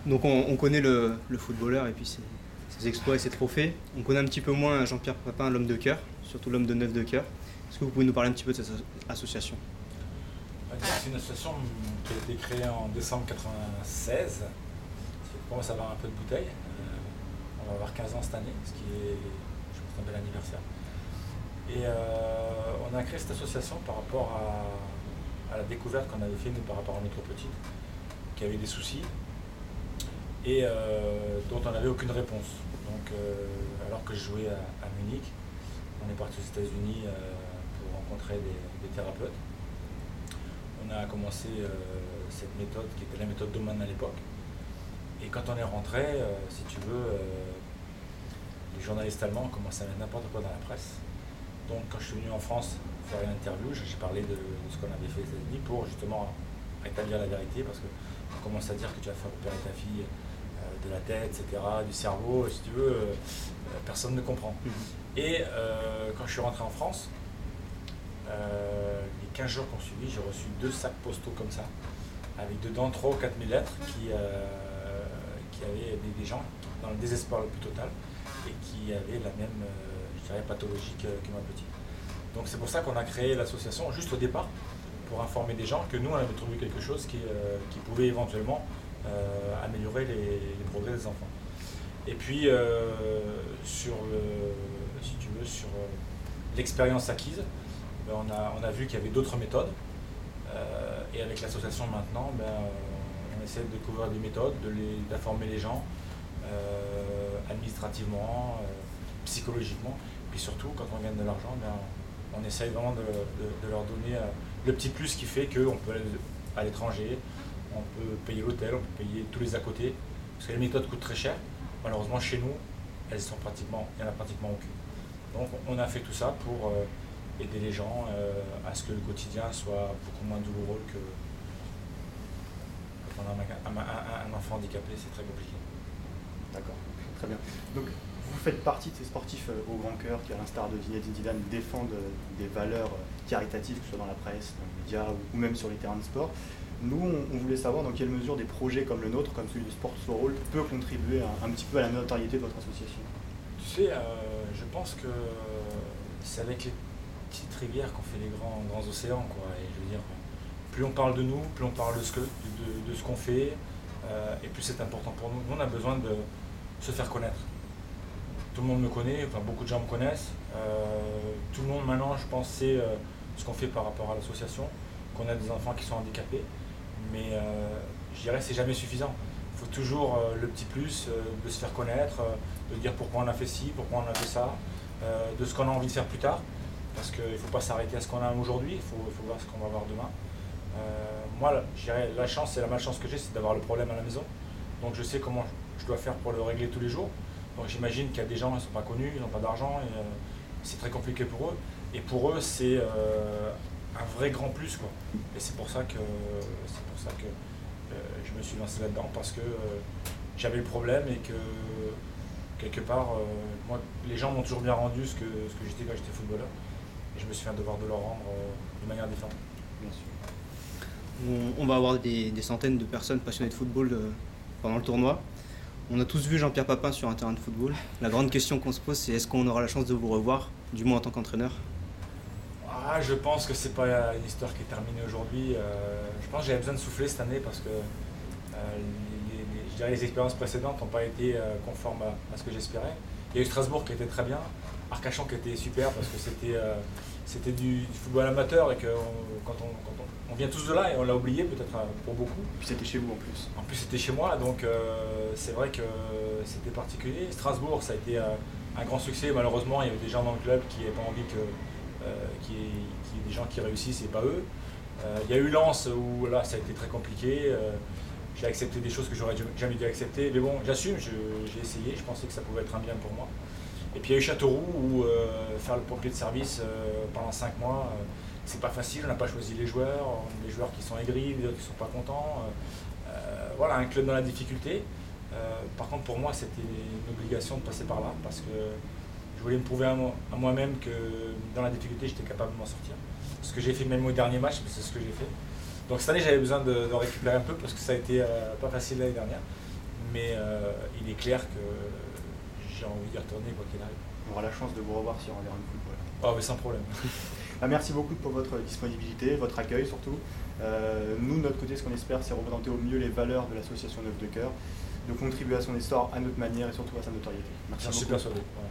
Donc on connaît le footballeur et puis ses exploits et ses trophées. On connaît un petit peu moins Jean-Pierre Papin, l'homme de cœur, surtout l'homme de neuf de cœur. Est-ce que vous pouvez nous parler un petit peu de cette association? C'est une association qui a été créée en décembre 1996. On commence à avoir un peu de bouteille. On va avoir 15 ans cette année, ce qui est, je pense, un bel anniversaire. Et on a créé cette association par rapport à la découverte qu'on avait fait nous par rapport à notre petite, qui avait des soucis et dont on n'avait aucune réponse. Donc, alors que je jouais à Munich, on est parti aux États-Unis pour rencontrer des thérapeutes. On a commencé cette méthode qui était la méthode Doman à l'époque. Et quand on est rentré, si tu veux, les journalistes allemands ont commencé à mettre n'importe quoi dans la presse. Donc quand je suis venu en France faire une interview, j'ai parlé de ce qu'on avait fait aux États-Unis pour justement rétablir la vérité, parce qu'on commence à dire que tu vas faire opérer ta fille de la tête, etc., du cerveau, si tu veux, personne ne comprend. Et quand je suis rentré en France, les 15 jours qu'on suivi, j'ai reçu 2 sacs postaux comme ça, avec dedans 3 ou 4 000 lettres qui avaient des gens dans le désespoir le plus total et qui avaient la même je dirais, pathologie que ma petite. Donc c'est pour ça qu'on a créé l'association, juste au départ, pour informer des gens que nous, on avait trouvé quelque chose qui pouvait éventuellement améliorer les progrès des enfants. Et puis, sur l'expérience acquise, on a vu qu'il y avait d'autres méthodes. Et avec l'association maintenant, on essaie de découvrir des méthodes, d'informer les gens administrativement, psychologiquement. Puis surtout, quand on gagne de l'argent, on essaye vraiment de leur donner le petit plus qui fait qu'on peut aller à l'étranger, on peut payer l'hôtel, on peut payer tous les à côté. Parce que les méthodes coûtent très cher. Malheureusement, chez nous, il n'y en a pratiquement aucune. Donc on a fait tout ça pour aider les gens à ce que le quotidien soit beaucoup moins douloureux que quand on a un enfant handicapé, c'est très compliqué. D'accord, très bien. Donc vous faites partie de ces sportifs au grand cœur qui, à l'instar de Zinedine Zidane, défendent des valeurs caritatives, que ce soit dans la presse, dans les médias ou même sur les terrains de sport. Nous, on voulait savoir dans quelle mesure des projets comme le nôtre, comme celui du Sport Sous Rôle, peut contribuer un petit peu à la notoriété de votre association. Tu sais, je pense que c'est avec les petites rivières qu'on fait les grands océans, quoi. Et je veux dire, plus on parle de nous, plus on parle de ce qu'on fait, et plus c'est important pour nous. Nous, on a besoin de se faire connaître. Tout le monde me connaît, enfin beaucoup de gens me connaissent. Tout le monde maintenant, je pense, sait ce qu'on fait par rapport à l'association, qu'on a des enfants qui sont handicapés. Mais je dirais que c'est jamais suffisant. Il faut toujours le petit plus, de se faire connaître, de dire pourquoi on a fait ci, pourquoi on a fait ça, de ce qu'on a envie de faire plus tard. Parce qu'il ne faut pas s'arrêter à ce qu'on a aujourd'hui, il faut voir ce qu'on va avoir demain. Moi, je dirais la chance et la malchance que j'ai, c'est d'avoir le problème à la maison. Donc je sais comment je dois faire pour le régler tous les jours. Donc j'imagine qu'il y a des gens qui ne sont pas connus, ils n'ont pas d'argent, et c'est très compliqué pour eux. Et pour eux, c'est un vrai grand plus, quoi. Et c'est pour ça que je me suis lancé là-dedans, parce que j'avais le problème et que quelque part, moi, les gens m'ont toujours bien rendu ce que j'étais quand j'étais footballeur. Et je me suis fait un devoir de leur rendre de manière différente. Bien sûr. On va avoir des centaines de personnes passionnées de football pendant le tournoi. On a tous vu Jean-Pierre Papin sur un terrain de football. La grande question qu'on se pose, c'est est-ce qu'on aura la chance de vous revoir, du moins en tant qu'entraîneur? Je pense que c'est pas une histoire qui est terminée aujourd'hui. Je pense que j'avais besoin de souffler cette année parce que je dirais les expériences précédentes n'ont pas été conformes à ce que j'espérais. Il y a eu Strasbourg qui était très bien, Arcachon qui était super parce que c'était du football amateur et que quand on vient tous de là et on l'a oublié peut-être pour beaucoup. Et puis c'était chez vous en plus. En plus c'était chez moi, donc c'est vrai que c'était particulier. Strasbourg, ça a été un grand succès. Malheureusement, il y avait des gens dans le club qui n'avaient pas envie qu'il y ait des gens qui réussissent et pas eux. Il y a eu Lens où là ça a été très compliqué. J'ai accepté des choses que j'aurais jamais dû accepter. Mais bon, j'assume, j'ai essayé, je pensais que ça pouvait être un bien pour moi. Et puis il y a eu Châteauroux où faire le pompier de service pendant 5 mois, c'est pas facile, on n'a pas choisi les joueurs, on a des joueurs qui sont aigris, des autres qui sont pas contents. Voilà, un club dans la difficulté. Par contre pour moi c'était une obligation de passer par là parce que je voulais me prouver à moi-même que dans la difficulté j'étais capable de m'en sortir. Ce que j'ai fait même au dernier match, c'est ce que j'ai fait. Donc cette année j'avais besoin de récupérer un peu parce que ça a été pas facile l'année dernière. mais il est clair que j'ai envie d'y retourner quoi qu'il arrive. On aura la chance de vous revoir sur un terrain de football. Ah mais sans problème. Merci beaucoup pour votre disponibilité, votre accueil surtout. Nous, de notre côté, ce qu'on espère, c'est représenter au mieux les valeurs de l'association Neuf de Cœur, de contribuer à son essor à notre manière et surtout à sa notoriété. Merci J'en suis beaucoup. persuadé. Voilà.